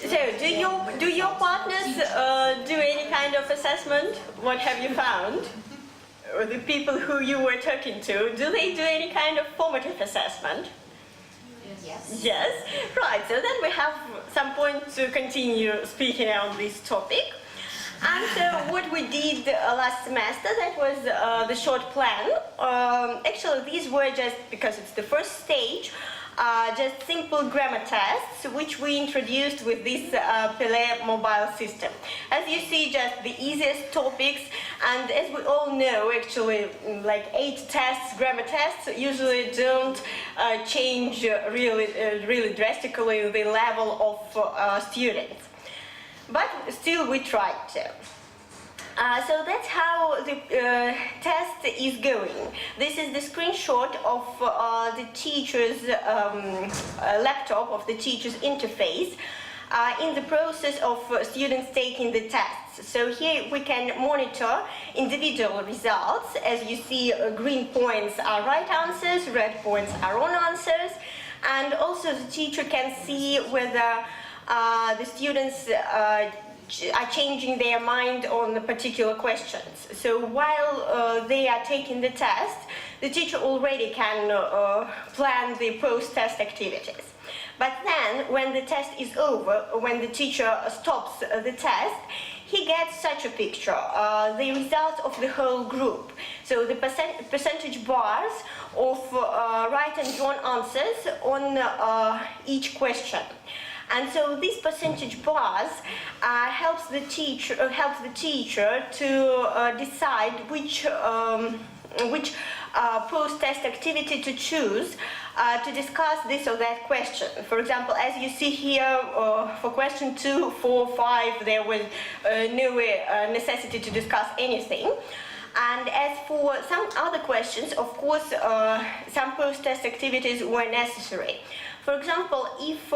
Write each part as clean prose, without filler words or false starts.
So do your partners do any kind of assessment? What have you found? Or the people who you were talking to, do they do any kind of formative assessment? Yes. Yes, right. So then we have some point to continue speaking on this topic. And so what we did last semester, that was the short plan. Actually, these were just, because it's the first stage, just simple grammar tests, which we introduced with this PeLe mobile system. As you see, just the easiest topics, and as we all know, actually, like 8 tests, grammar tests, usually don't change really drastically the level of students. But still, we tried to. So that's how the test is going. This is the screenshot of the teacher's laptop, of the teacher's interface, in the process of students taking the tests. So here we can monitor individual results. As you see, green points are right answers, red points are wrong answers, and also the teacher can see whether the students are changing their mind on the particular questions. So while they are taking the test, the teacher already can plan the post-test activities. But then, when the test is over, when the teacher stops the test, he gets such a picture, the result of the whole group. So the percentage bars of right and wrong answers on each question. And so these percentage bars helps the teacher to decide which post-test activity to choose to discuss this or that question. For example, as you see here, for question 2, 4, 5, there was no necessity to discuss anything. And as for some other questions, of course, some post-test activities were necessary. For example, if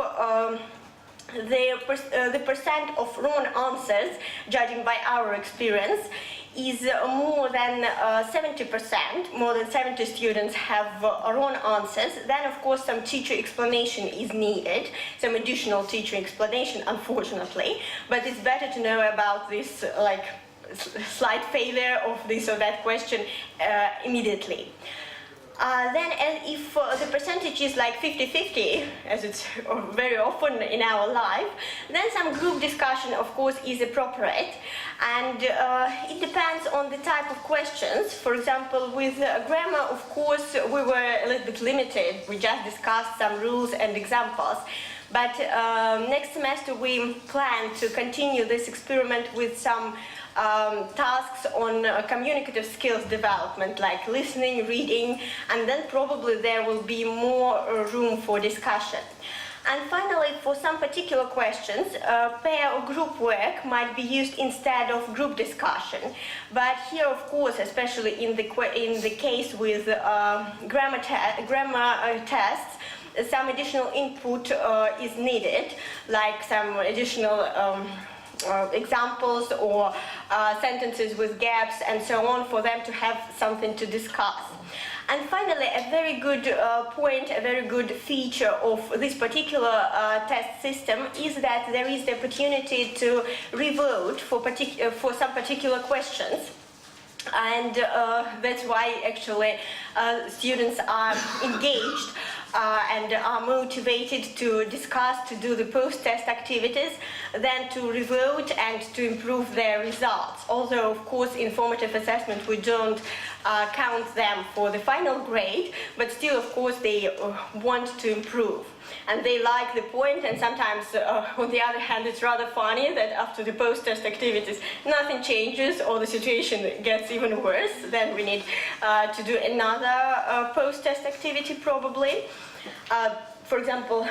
the percent of wrong answers, judging by our experience, is more than 70%, more than 70 students have wrong answers, then of course some teacher explanation is needed, some additional teacher explanation, unfortunately, but it's better to know about this like slight failure of this or that question immediately. Then if the percentage is like 50-50, as it's very often in our life, then some group discussion, of course, is appropriate. And it depends on the type of questions. For example, with grammar, of course, we were a little bit limited. We just discussed some rules and examples. But next semester, we plan to continue this experiment with some tasks on communicative skills development, like listening, reading, and then probably there will be more room for discussion. And finally, for some particular questions, pair or group work might be used instead of group discussion. But here, of course, especially in the case with grammar tests, some additional input is needed, like some additional examples or sentences with gaps and so on, for them to have something to discuss. And finally, a very good point, a very good feature of this particular test system is that there is the opportunity to revote for some particular questions. And that's why actually students are engaged and are motivated to discuss, to do the post-test activities, then to revote and to improve their results. Although, of course, in formative assessment we don't count them for the final grade, but still, of course, they want to improve. And they like the point, and sometimes, on the other hand, it's rather funny that after the post-test activities, nothing changes or the situation gets even worse. Then we need to do another post-test activity, probably. For example,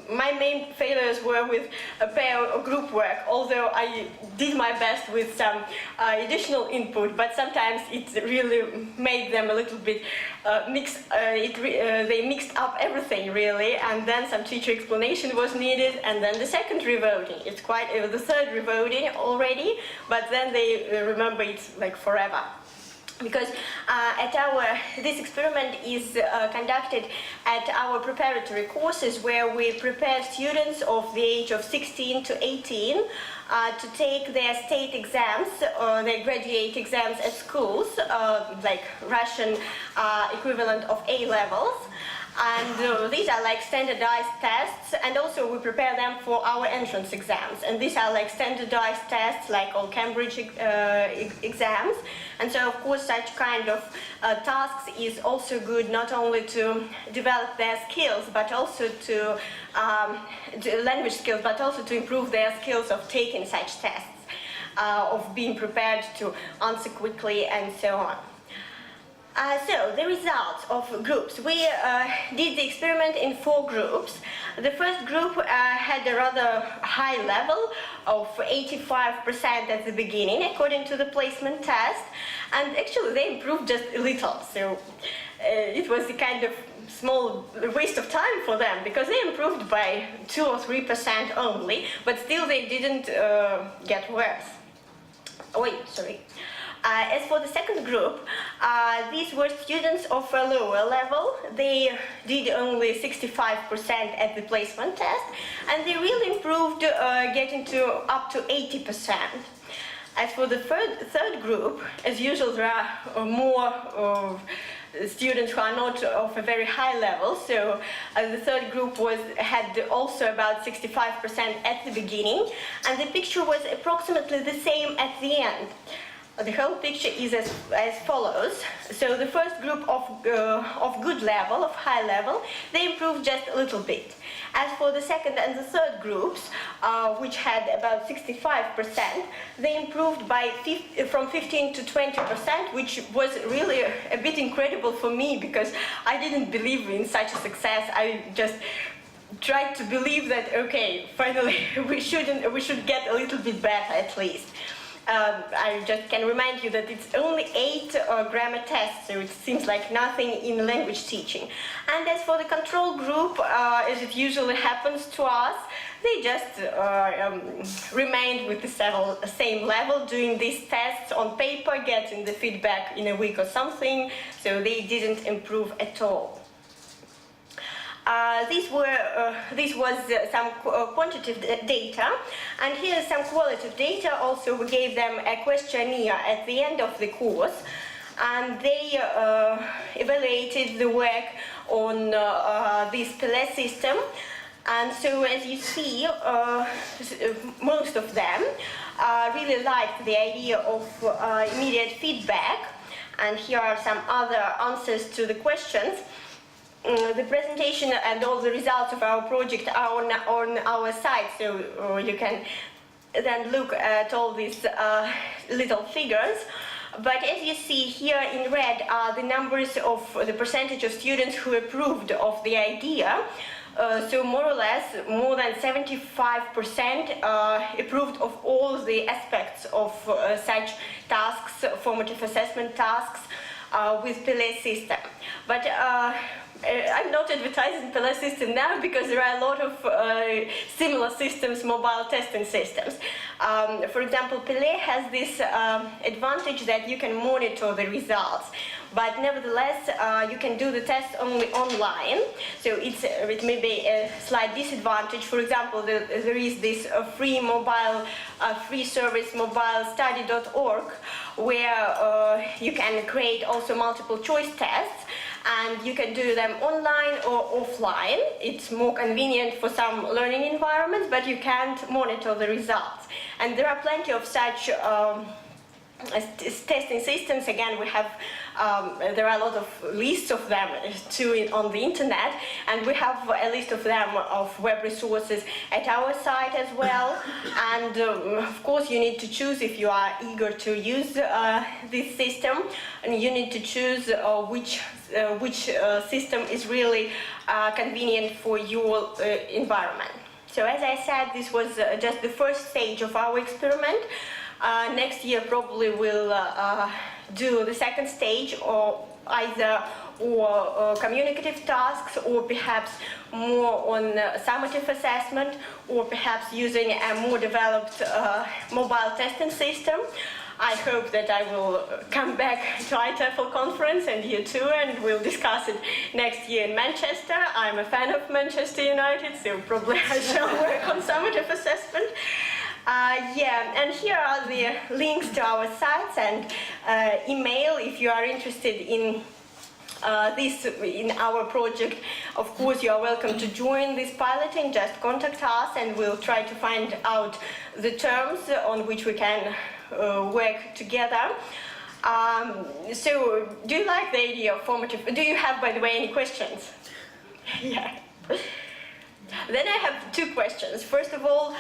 my main failures were with a pair or group work, although I did my best with some additional input, but sometimes it really made them a little bit they mixed up everything really, and then some teacher explanation was needed, and then the second revoting. It's quite the third revoting already, but then they remember it's like forever. because this experiment is conducted at our preparatory courses, where we prepare students of the age of 16 to 18 to take their state exams, their graduate exams at schools, like Russian equivalent of A-levels. And these are like standardized tests, and also we prepare them for our entrance exams. And these are like standardized tests, like all Cambridge exams. And so, of course, such kind of tasks is also good not only to develop their skills, but also to language skills, but also to improve their skills of taking such tests, of being prepared to answer quickly, and so on. So, the results of groups. We did the experiment in 4 groups. The first group had a rather high level of 85% at the beginning, according to the placement test, and actually they improved just a little. So, it was a kind of small waste of time for them, because they improved by 2 or 3% only, but still they didn't get worse. Oh, wait, sorry. As for the second group, these were students of a lower level. They did only 65% at the placement test, and they really improved, getting to up to 80%. As for the third group, as usual, there are more students who are not of a very high level. So the third group had also about 65% at the beginning, and the picture was approximately the same at the end. The whole picture is as follows. So the first group of good level, of high level, they improved just a little bit. As for the second and the third groups, which had about 65%, they improved by from 15 to 20%, which was really a bit incredible for me, because I didn't believe in such a success. I just tried to believe that, okay, finally we should get a little bit better at least. I just can remind you that it's only 8 grammar tests, so it seems like nothing in language teaching. And as for the control group, as it usually happens to us, they just remained with the same level, doing these tests on paper, getting the feedback in a week or something, so they didn't improve at all. This was some quantitative data, and here is some qualitative data. Also, we gave them a questionnaire at the end of the course, and they evaluated the work on this PeLe system. And so, as you see, most of them really liked the idea of immediate feedback. And here are some other answers to the questions. The presentation and all the results of our project are on our site, so you can then look at all these little figures. But as you see here in red are the numbers of the percentage of students who approved of the idea. So more or less, more than 75% approved of all the aspects of such tasks, formative assessment tasks, with PeLe system. But I'm not advertising PeLe system now, because there are a lot of similar systems, mobile testing systems. For example, PeLe has this advantage that you can monitor the results, but nevertheless you can do the test only online, so it may be a slight disadvantage. For example, there is this free service, mobilestudy.org, where you can create also multiple choice tests, and you can do them online or offline. It's more convenient for some learning environments, but you can't monitor the results. And there are plenty of such testing systems. Again, we have there are a lot of lists of them too on the internet, and we have a list of them of web resources at our site as well. And of course, you need to choose if you are eager to use this system, and you need to choose which system is really convenient for your environment. So as I said, this was just the first stage of our experiment. Next year probably we'll do the second stage, or either communicative tasks, or perhaps more on summative assessment, or perhaps using a more developed mobile testing system. I hope that I will come back to IATEFL conference, and you too, and we'll discuss it next year in Manchester. I'm a fan of Manchester United, so probably I shall work on summative assessment. And here are the links to our sites and email if you are interested in in our project. Of course, you are welcome to join this piloting. Just contact us and we'll try to find out the terms on which we can work together. So, do you like the idea of formative? Do you have, by the way, any questions? Yeah. Then I have two questions. First of all,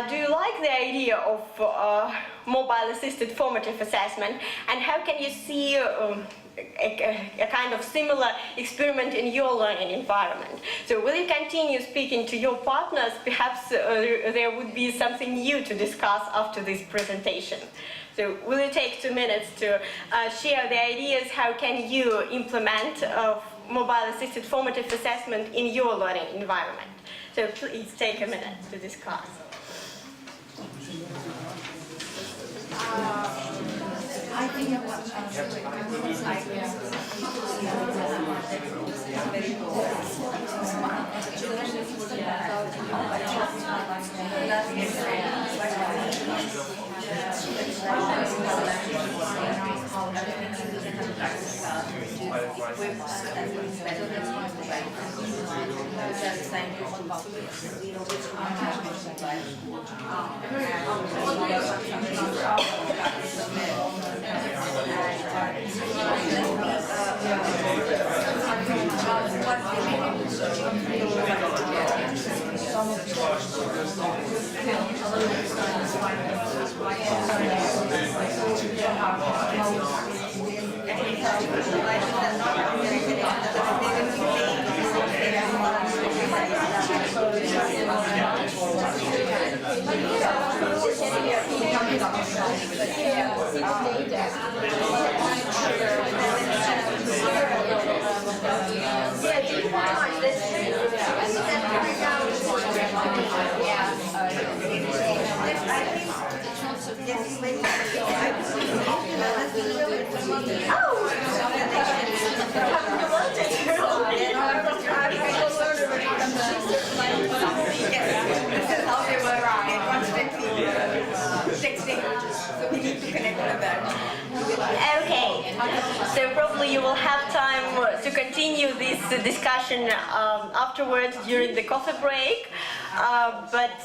do you like the idea of mobile-assisted formative assessment, and how can you see a kind of similar experiment in your learning environment? So will you continue speaking to your partners? Perhaps there would be something new to discuss after this presentation. So will you take 2 minutes to share the ideas? How can you implement mobile-assisted formative assessment in your learning environment? So please take a minute to discuss. I think Okay, so probably you will have time to continue this discussion afterwards during the coffee break. But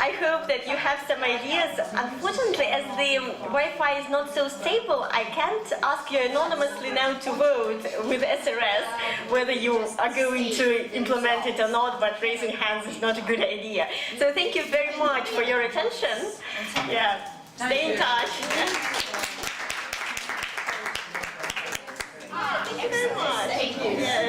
I hope that you have some ideas. Unfortunately, as the Wi-Fi is not so stable, I can't ask you anonymously now to vote with SRS whether you are going to implement it or not, but raising hands is not a good idea. So thank you very much for your attention. Yeah, stay in touch. Thank you very much. Thank you. Yeah.